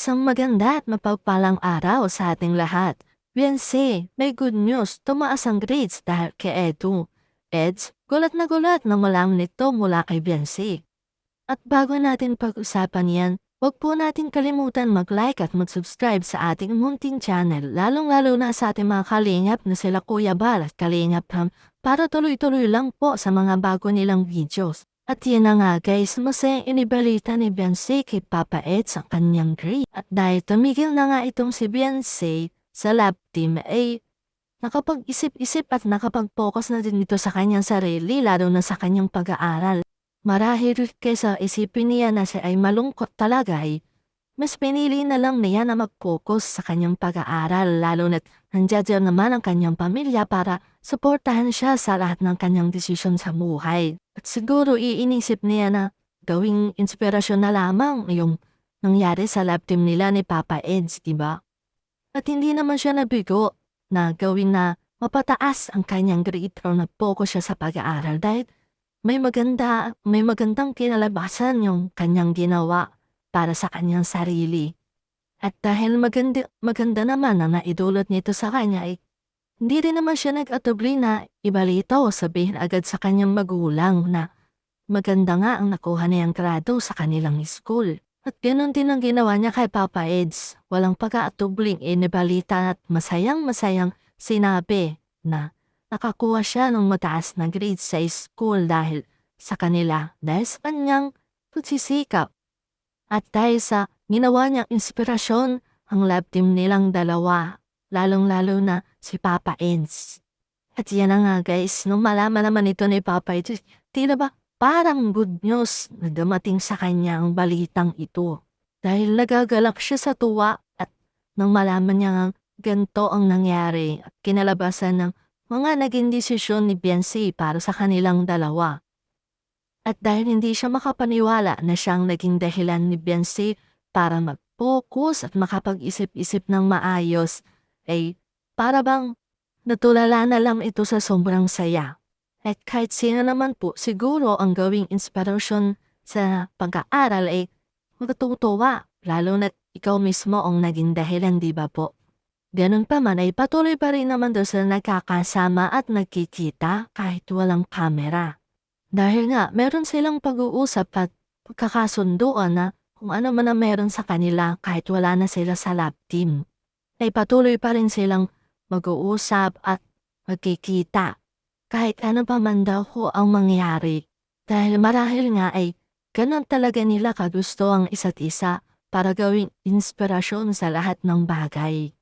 Isang maganda at mapagpalang araw sa ating lahat. Beyonce, may good news, tumaas ang grades dahil kay Edu. Eds, gulat na malaman nito mula kay Beyonce. At bago natin pag-usapan yan, huwag po natin kalimutan mag-like at mag-subscribe sa ating munting channel, lalong-lalo na sa ating mga kalingap na sila Kuya Bal at Kalingap Ham, para tuloy-tuloy lang po sa mga bago nilang videos. At yan na nga guys, masayang inibalita ni Beyonce kay Papa Eds ang kanyang grade. At dahil tumigil na nga itong si Beyonce sa lab team ay nakapag-isip-isip at nakapag-focus na din ito sa kanyang sarili, lalo na sa kanyang pag-aaral. Marahil kaysa isipin niya na siya ay malungkot talaga ay mas pinili na lang niya na mag-focus sa kanyang pag-aaral, lalo na't nandiyan naman ang kanyang pamilya para suportahan siya sa lahat ng kanyang desisyon sa buhay. At siguro iinisip niya na gawing inspirasyon na lamang yung nangyari sa lab team nila ni Papa Eds, diba? At hindi naman siya nabigo na gawin na mapataas ang kanyang grade or nag-focus siya sa pag-aaral dahil may magandang kinalabasan yung kanyang ginawa para sa kanyang sarili. At dahil maganda naman ang naidulot nito sa kanya ay hindi rin naman siya nag-atubli na ibalita o sabihin agad sa kanyang magulang na maganda nga ang nakuha niyang grado sa kanilang school. At ganoon din ang ginawa niya kay Papa Eds. Walang pag-aatubling inibalita at masayang sinabi na nakakuha siya ng mataas na grades sa school dahil sa kanyang pagsisikap. At dahil sa ginawa niyang inspirasyon ang lab team nilang dalawa, lalong-lalo na si Papa Eds. At yan na nga guys, nung malaman naman ito ni Papa Eds, tila ba parang good news na dumating sa kanya ang balitang ito. Dahil nagagalak siya sa tuwa at nang malaman niya nga ganito ang nangyari at kinalabasan ng mga naging desisyon ni Beyonce para sa kanilang dalawa. At dahil hindi siya makapaniwala na siyang naging dahilan ni Beyonce para mag-focus at makapag-isip-isip ng maayos, ay para bang natulala na lang ito sa sobrang saya. At kahit sino naman po siguro ang gawing inspirasyon sa pag-aaral ay matutuwa, lalo na't ikaw mismo ang naging dahilan, di ba po? Ganun pa man ay patuloy pa rin naman daw sila nagkakasama at nagkikita kahit walang kamera. Dahil nga meron silang pag-uusap at pagkakasunduan na kung ano man ang meron sa kanila kahit wala na sila sa lab team. Ay patuloy pa rin silang mag-uusap at magkikita kahit ano pa man daw ho ang mangyari. Dahil marahil nga ay ganun talaga nila kagusto ang isa't isa para gawing inspirasyon sa lahat ng bagay.